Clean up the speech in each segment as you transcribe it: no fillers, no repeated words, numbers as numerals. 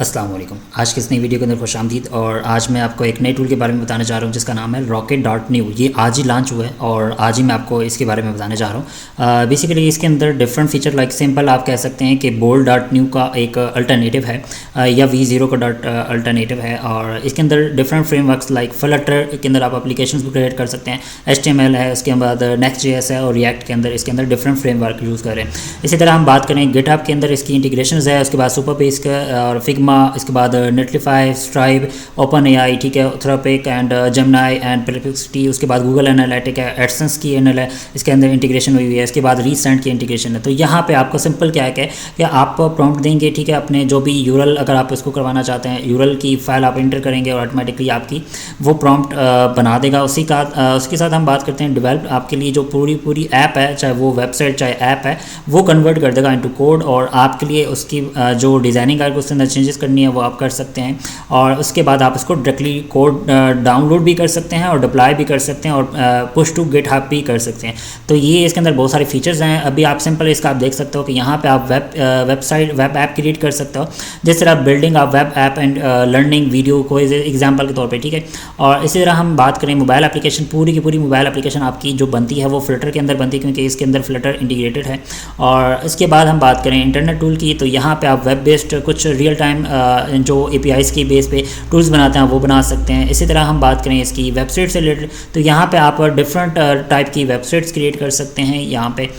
अस्सलाम वालेकुम। आज की इस नई वीडियो के अंदर खुशामदीद। और आज मैं आपको एक नए टूल के बारे में बताने जा रहा हूँ जिसका नाम है Rocket.new। ये आज ही लॉन्च हुआ है और आज ही मैं आपको इसके बारे में बताने जा रहा हूँ। बेसिकली इसके अंदर डिफरेंट फीचर लाइक सिंपल आप कह सकते हैं कि Bold.new का एक अल्टरनेटिव है या V0 का अल्टरनेटिव है। और इसके अंदर डिफरेंट फ्रेमवर्क्स लाइक फ्लटर के अंदर आप एप्लीकेशन भी क्रिएट कर सकते हैं, HTML है, उसके बाद Next.js है और React के अंदर इसके अंदर डिफरेंट फ्रेमवर्क यूज़ करें। इसी तरह हम बात करें GitHub के अंदर इसकी इंटीग्रेशन है, उसके बाद सुपरबेस का और फिग्मा, इसके बाद नेटलिफाई, स्ट्राइब, ओपन एआई, ठीक है, थ्रोपिक एंड जेमिनी एंड परप्लेक्सिटी, उसके बाद गूगल एनालिटिक है, एडसेंस की एनएल है, इसके अंदर इंटीग्रेशन हुई है, इसके बाद रीसेंट की इंटीग्रेशन है। तो यहाँ पे आपको सिंपल क्या है कि आप प्रॉम्प्ट देंगे, ठीक है, अपने जो भी यूरल अगर आप इसको करवाना चाहते हैं यूरल की फाइल आप इंटर करेंगे और ऑटोमेटिकली आपकी वो प्रॉम्प्ट बना देगा। उसके साथ हम बात करते हैं डेवलप आपके लिए जो पूरी ऐप है, चाहे वो वेबसाइट चाहे ऐप है, वो कन्वर्ट कर देगा इनटू कोड और आपके लिए उसकी जो डिज़ाइनिंग है उसके अंदर चेंजेस करनी है वो आप कर सकते हैं। और उसके बाद आप इसको डायरेक्टली कोड डाउनलोड भी कर सकते हैं और डिप्लॉय भी कर सकते हैं और पुश टू गिटहब भी कर सकते हैं। तो ये इसके अंदर बहुत सारे फीचर्स हैं। अभी आप सिंपल इसका आप देख सकते हो कि यहाँ पे आप वेब ऐप क्रिएट कर सकते हो, जिस तरह बिल्डिंग आप web app and learning video को एग्जाम्पल के तौर पर, ठीक है। और इसी तरह हम बात करें मोबाइल एप्लीकेशन, पूरी की पूरी मोबाइल एप्लीकेशन आपकी जो बनती है वो फ्लटर के अंदर बनती है क्योंकि इसके अंदर फ्लटर इंटीग्रेटेड है। और इसके बाद हम बात करें इंटरनेट टूल की, तो यहाँ पे आप वेब बेस्ड कुछ रियल टाइम जो APIs की बेस पे टूल्स बनाते हैं वो बना सकते हैं। इसी तरह हम बात करें इसकी वेबसाइट से रिलेटेड, तो यहाँ पे आप डिफरेंट टाइप की वेबसाइट्स क्रिएट कर सकते हैं यहाँ पे।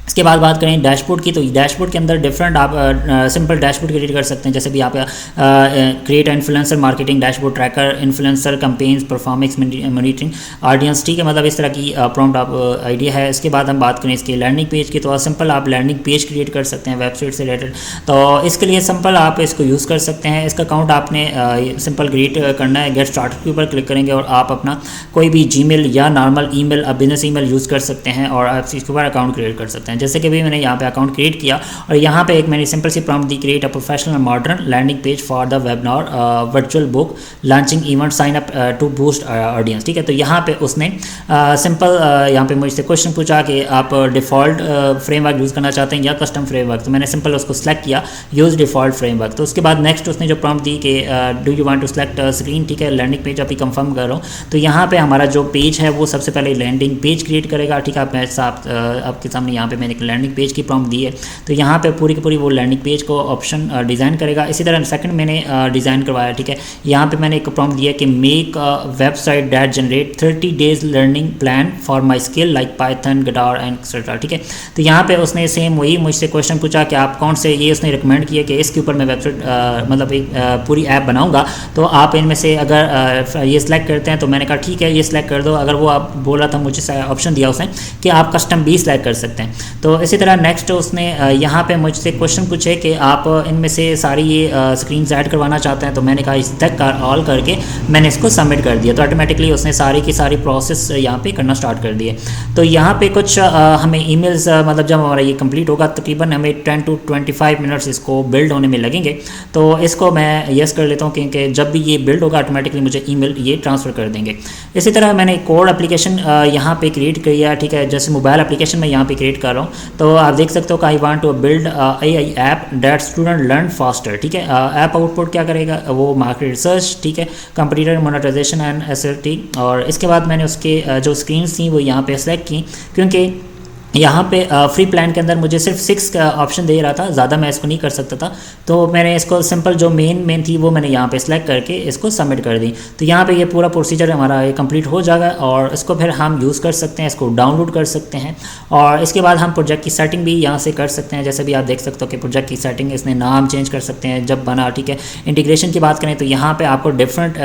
इसके बाद बात करें डैशबोर्ड की, तो डैशबोर्ड के अंदर डिफरेंट आप सिंपल डैशबोर्ड क्रिएट कर सकते हैं, जैसे भी आप create influencer marketing dashboard, tracker influencer campaigns, performance monitoring, audience, ठीक है, मतलब इस तरह की प्रॉम्प्ट आप आइडिया है। इसके बाद हम बात करें इसके लर्निंग पेज की, तो सिंपल आप लर्निंग पेज क्रिएट कर सकते हैं वेबसाइट से रिलेटेड। तो इसके लिए सिंपल आप इसको यूज़ कर सकते हैं। इसका अकाउंट आपने सिंपल क्रिएट करना है, गेट स्टार्टेड के ऊपर क्लिक करेंगे और आप अपना कोई भी जीमेल या normal email business email use कर सकते हैं और आप इसके ऊपर अकाउंट क्रिएट कर सकते हैं। जैसे कि भी मैंने यहाँ पे अकाउंट क्रिएट किया और यहाँ पे एक मैंने सिंपल सी प्रॉम्प्ट दी, create a professional modern landing page for the webinar virtual book launching event, sign up to boost audience, ठीक है। तो यहाँ पे उसने सिंपल यहाँ पे मुझसे क्वेश्चन पूछा कि आप डिफ़ॉल्ट फ्रेमवर्क यूज़ करना चाहते हैं या कस्टम फ्रेमवर्क, तो मैंने सिंपल उसको सेलेक्ट किया यूज़ डिफ़ॉल्ट फ्रेमवर्क। तो उसके बाद नेक्स्ट उसने जो प्रॉम्प्ट दी कि do you want to select screen, ठीक है, लैंडिंग पेज अभी कंफर्म कर रहा हूँ। तो यहाँ पे हमारा जो पेज है वो सबसे पहले लैंडिंग पेज क्रिएट करेगा, ठीक है। आपके सामने यहाँ पे मैंने एक लैंडिंग पेज की प्रॉम्प्ट दी है, तो यहाँ पे पूरी की पूरी वो लैंडिंग पेज को ऑप्शन डिज़ाइन करेगा। इसी तरह सेकंड मैंने डिज़ाइन करवाया, ठीक है। यहाँ पे मैंने एक प्रॉम्प्ट दिया कि make website that generate 30 days learning plan for my skill like Python, guitar and etcetera, ठीक है। तो यहाँ पे उसने सेम वही मुझसे क्वेश्चन पूछा कि आप कौन से, ये उसने रिकमेंड किया कि इसके ऊपर मैं वेबसाइट मतलब एक पूरी ऐप बनाऊँगा, तो आप इनमें से अगर ये सिलेक्ट करते हैं तो मैंने कहा ठीक है ये सिलेक्ट कर दो। अगर वो आप बोला था मुझे ऑप्शन दिया उसने कि आप कस्टम भी सिलेक्ट कर सकते हैं। तो इसी तरह नेक्स्ट उसने यहाँ पे मुझसे क्वेश्चन पूछे कि आप इनमें से सारी ये स्क्रीन्स ऐड करवाना चाहते हैं, तो मैंने कहा इस तक ऑल करके मैंने इसको सबमिट कर दिया। तो ऑटोमेटिकली उसने सारी की सारी प्रोसेस यहाँ पे करना स्टार्ट कर दिए। तो यहाँ पे कुछ हमें ईमेल्स मतलब जब हमारा ये कंप्लीट होगा तकरीबन हमें 10 to 25 मिनट्स इसको बिल्ड होने में लगेंगे। तो इसको मैं यस कर लेता हूँ क्योंकि जब भी ये बिल्ड होगा ऑटोमेटिकली मुझे ईमेल ये ट्रांसफ़र कर देंगे। इसी तरह मैंने कोड एप्लीकेशन यहाँ पे क्रिएट किया, ठीक है, जैसे मोबाइल एप्लीकेशन मैं यहाँ पे क्रिएट कर रहा हूँ। तो आप देख सकते हो कि I want to build AI app that student learn faster, ठीक है। ऐप आउटपुट क्या करेगा वो मार्केट रिसर्च, ठीक है, कंप्यूटर मोनेटाइजेशन एंड SLT। और इसके बाद मैंने उसके जो स्क्रीन्स थी वो यहाँ पे सेलेक्ट की क्योंकि यहाँ पे फ्री प्लान के अंदर मुझे सिर्फ 6 का ऑप्शन दे रहा था, ज़्यादा मैं इसको नहीं कर सकता था। तो मैंने इसको सिंपल जो मेन थी वो मैंने यहाँ पे सिलेक्ट करके इसको सबमिट कर दी। तो यहाँ पे ये पूरा प्रोसीजर हमारा ये कंप्लीट हो जाएगा और इसको फिर हम यूज़ कर सकते हैं, इसको डाउनलोड कर सकते हैं। और इसके बाद हम प्रोजेक्ट की सेटिंग भी यहाँ से कर सकते हैं। जैसे भी आप देख सकते हो कि प्रोजेक्ट की सेटिंग इसने नाम चेंज कर सकते हैं जब बना, ठीक है। इंटीग्रेशन की बात करें तो यहाँ पर आपको डिफरेंट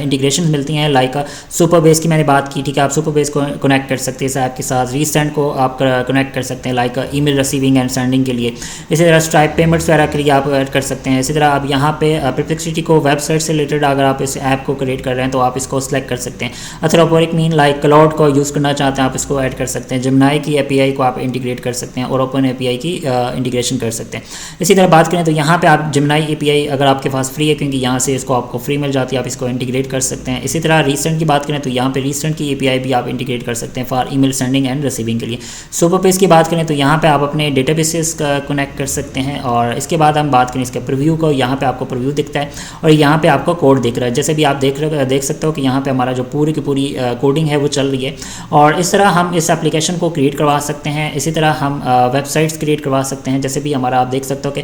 इंटीग्रेशन मिलती हैं, लाइक सुपरबेस की मैंने बात की, ठीक है। आप सुपरबेस को कनेक्ट कर सकते हैं इस ऐप के साथ, रीसेंट को आप कनेक्ट कर सकते हैं like email receiving end sending के लिए। इसी तरह स्ट्राइप पेमेंट्स वगैरह के लिए आप ऐड कर सकते हैं। इसी तरह आप यहाँ पे परप्लेक्सिटी को वेबसाइट से रिलेटेड अगर आप इस ऐप को क्रिएट कर रहे हैं तो आप इसको सिलेक्ट कर सकते हैं। एंथ्रोपोनिक मीन लाइक क्लाउड को यूज़ करना चाहते हैं आप इसको ऐड कर सकते हैं। जेमिनी की API को आप इंटीग्रेट कर सकते हैं और ओपन API की इंटीग्रेशन कर सकते हैं। इसी तरह बात करें तो यहाँ पर आप जेमिनी API अगर आपके पास फ्री है क्योंकि यहाँ से इसको आपको फ्री मिल जाती है, आप इसको इंटीग्रेट कर सकते हैं। इसी तरह रीसेंट की बात करें तो यहाँ पर रीसेंट की API भी आप इंटीग्रेट कर सकते हैं for email sending end receiving के लिए। सुपर पेज की बात करें तो यहाँ पे आप अपने डेटाबेसेस का कनेक्ट कर सकते हैं। और इसके बाद हम बात करें इसके प्रीव्यू को, यहाँ पे आपको प्रीव्यू दिखता है और यहाँ पे आपको कोड दिख रहा है। जैसे भी आप देख सकते हो कि यहाँ पे हमारा जो पूरी की पूरी कोडिंग है वो चल रही है। और इस तरह हम इस एप्लीकेशन को क्रिएट करवा सकते हैं। इसी तरह हम वेबसाइट्स क्रिएट करवा सकते हैं। जैसे भी हमारा आप देख सकते हो कि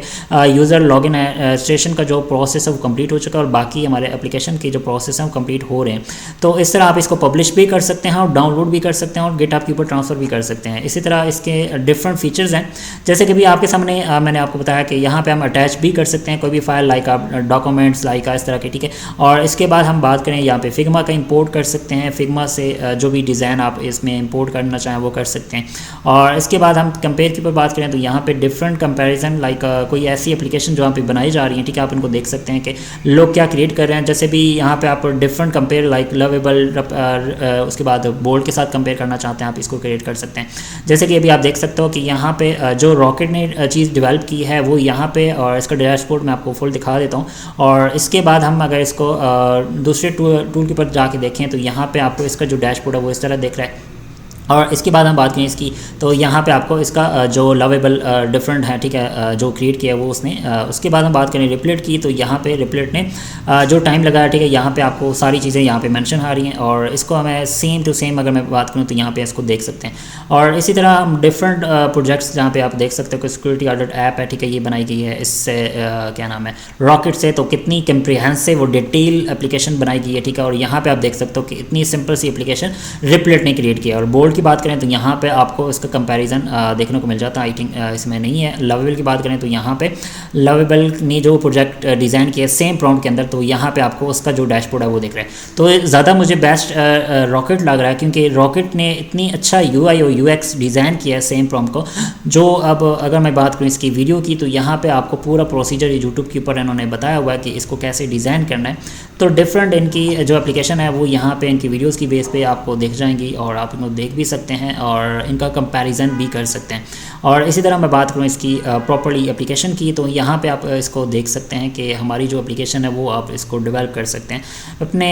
यूज़र लॉगिन रजिस्ट्रेशन का जो प्रोसेस है वो कंप्लीट हो चुका है और बाकी हमारे एप्लीकेशन की जो प्रोसेस है वो कंप्लीट हो रहे हैं। तो इस तरह आप इसको पब्लिश भी कर सकते हैं और डाउनलोड भी कर सकते हैं और गिटहब के ऊपर ट्रांसफ़र भी कर सकते हैं। इसी तरह इसके डिफरेंट फीचर्स हैं, जैसे कि भी आपके सामने मैंने आपको बताया कि यहाँ पे हम अटैच भी कर सकते हैं कोई भी फाइल, लाइक आप डॉक्यूमेंट्स लाइक इस तरह के, ठीक है। और इसके बाद हम बात करें यहाँ पे फिग्मा का इंपोर्ट कर सकते हैं। फिग्मा से जो भी डिज़ाइन आप इसमें इंपोर्ट करना चाहें वो कर सकते हैं। और इसके बाद हम कंपेयर की पर बात करें तो यहाँ पे डिफरेंट कंपैरिजन, लाइक कोई ऐसी एप्लीकेशन जो यहाँ पे बनाई जा रही है, ठीक है, आप इनको देख सकते हैं कि लोग क्या क्रिएट कर रहे हैं। जैसे भी यहाँ पे आप डिफरेंट कंपेयर लाइक लवेबल, उसके बाद बोल्ड के साथ कंपेयर करना चाहते हैं आप इसको क्रिएट कर सकते हैं। जैसे कि अभी आप देख सकते हो कि यहाँ पे जो रॉकेट ने चीज़ डेवलप की है वो यहाँ पे, और इसका डैशबोर्ड मैं आपको फुल दिखा देता हूँ। और इसके बाद हम अगर इसको दूसरे टूल के ऊपर जाके देखें तो यहाँ पे आपको इसका जो डैशबोर्ड है वो इस तरह दिख रहा है। और इसके बाद हम बात करें इसकी, तो यहाँ पे आपको इसका जो लवेबल डिफरेंट है, ठीक है, जो क्रिएट किया है वो उसने। उसके बाद हम बात करें रिप्लेट की, तो यहाँ पे रिप्लेट ने जो टाइम लगाया, ठीक है, यहाँ पे आपको सारी चीज़ें यहाँ पे मेंशन आ रही हैं। और इसको हमें सेम टू सेम अगर मैं बात करूँ तो यहाँ पे इसको देख सकते हैं। और इसी तरह हम डिफरेंट प्रोजेक्ट्स जहाँ पे आप देख सकते हो कि सिक्योरिटी ऑडिट ऐप है, ठीक है, ये बनाई गई है इससे क्या नाम है रॉकेट से। तो कितनी कंप्रिहेंसिव और डिटेल एप्लीकेशन बनाई गई है, ठीक है। और यहाँ पर आप देख सकते हो कि इतनी सिंपल सी एप्लीकेशन रिप्लेट ने क्रिएट किया। और बोल्ड की बात करें तो यहाँ पे आपको इसका कंपैरिजन देखने को मिल जाता है। आई थिंक इसमें नहीं है। लवेबल की बात करें तो यहाँ पे लवेबल ने जो प्रोजेक्ट डिज़ाइन किया सेम प्रॉम्प्ट के अंदर, तो यहाँ पे आपको उसका जो डैशबोर्ड है वो दिख रहा है। तो ज़्यादा मुझे बेस्ट रॉकेट लग रहा है, क्योंकि रॉकेट ने इतनी अच्छा UI और UX डिज़ाइन किया है सेम प्रॉम्प्ट को। जो अब अगर मैं बात करूँ इसकी वीडियो की, तो यहाँ पर आपको पूरा प्रोसीजर यूट्यूब के ऊपर इन्होंने बताया हुआ है कि इसको कैसे डिज़ाइन करना है। तो डिफरेंट इनकी जो एप्लीकेशन है वो यहाँ पे इनकी वीडियोस की बेस पे आपको दिख जाएंगी और आप इनको देख भी सकते हैं और इनका कंपैरिजन भी कर सकते हैं। और इसी तरह मैं बात करूँ इसकी प्रॉपर्ली एप्लीकेशन की, तो यहाँ पे आप इसको देख सकते हैं कि हमारी जो एप्लीकेशन है वो आप इसको डेवलप कर सकते हैं अपने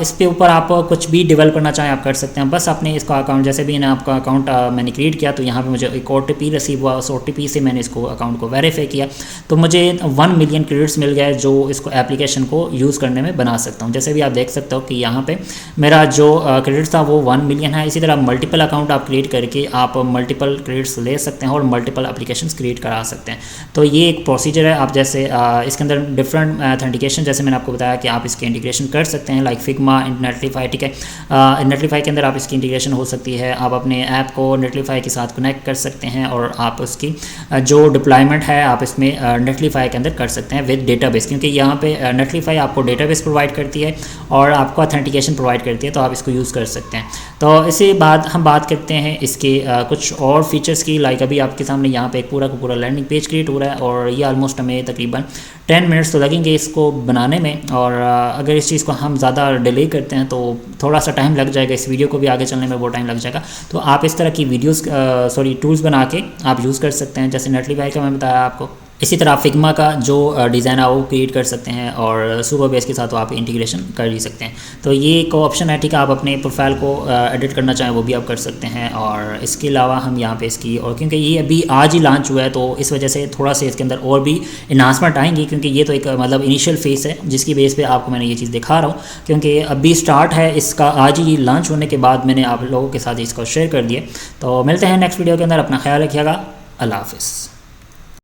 इस पे ऊपर। आप कुछ भी डेवलप करना चाहें आप कर सकते हैं। बस आपने इसका अकाउंट, जैसे भी आपका अकाउंट मैंने क्रिएट किया तो यहाँ पर मुझे एक OTP रिसीव हुआ, उस OTP से मैंने इसको अकाउंट को वेरीफाई किया तो मुझे 1 मिलियन क्रेडिट्स मिल गए जो इसको एप्लीकेशन को यूज़ करने में बना सकता हूँ। जैसे भी आप देख सकते हो कि यहाँ पे मेरा जो क्रेडिट्स था वो 1 मिलियन है। इसी तरह मल्टीपल अकाउंट आप क्रिएट करके आप मल्टीपल क्रेडिट्स ले सकते हैं और मल्टीपल एप्लीकेशंस क्रिएट करा सकते हैं। तो ये एक प्रोसीजर है। आप जैसे इसके अंदर डिफरेंट ऑथेंटिकेशन, जैसे मैंने आपको बताया कि आप इसके इंटीग्रेशन कर सकते हैं लाइक फिग्मा, नेटलीफाई, ठीक है। नेटलीफाई के अंदर आप इसकी इंटीग्रेशन हो सकती है। आप अपने ऐप को नेटलीफाई के साथ कनेक्ट कर सकते हैं और आप उसकी जो डिप्लॉयमेंट है आप इसमें नेटलीफाई के अंदर कर सकते हैं विद डेटाबेस, क्योंकि यहाँ पे नेटलीफाई आपको डेटाबेस प्रोवाइड करती है और आपको ऑथेंटिकेशन प्रोवाइड करती है, तो आप इसको यूज़ कर सकते हैं। तो इसी बाद हम बात करते हैं इसके कुछ और फीचर्स की। लाइक अभी आपके सामने यहाँ पे एक पूरा का पूरा लैंडिंग पेज क्रिएट हो रहा है और ये ऑलमोस्ट हमें तकरीबन 10 मिनट्स तो लगेंगे इसको बनाने में। और अगर इस चीज़ को हम ज़्यादा डिले करते हैं तो थोड़ा सा टाइम लग जाएगा, इस वीडियो को भी आगे चलने में वो टाइम लग जाएगा। तो आप इस तरह की वीडियोस टूल्स बना के आप यूज़ कर सकते हैं, जैसे नेटलीफाई का मैं बताया आपको। इसी तरह आप फिग्मा का जो डिज़ाइन है वो क्रिएट कर सकते हैं और सुपर बेस के साथ तो आप इंटीग्रेशन कर ही सकते हैं। तो ये एक ऑप्शन है, ठीक है। आप अपने प्रोफाइल को एडिट करना चाहें वो भी आप कर सकते हैं। और इसके अलावा हम यहाँ पे इसकी, और क्योंकि ये अभी आज ही लॉन्च हुआ है तो इस वजह से थोड़ा सा इसके अंदर और भी इन्हांसमेंट आएंगी, क्योंकि ये तो एक मतलब इनिशियल फेस है जिसकी बेस पे आपको मैंने ये चीज़ दिखा रहा हूँ, क्योंकि अभी स्टार्ट है इसका। आज ही लॉन्च होने के बाद मैंने आप लोगों के साथ इसको शेयर कर दिया। तो मिलते हैं नेक्स्ट वीडियो के अंदर। अपना ख्याल रखिएगा। अल्लाह हाफिज़।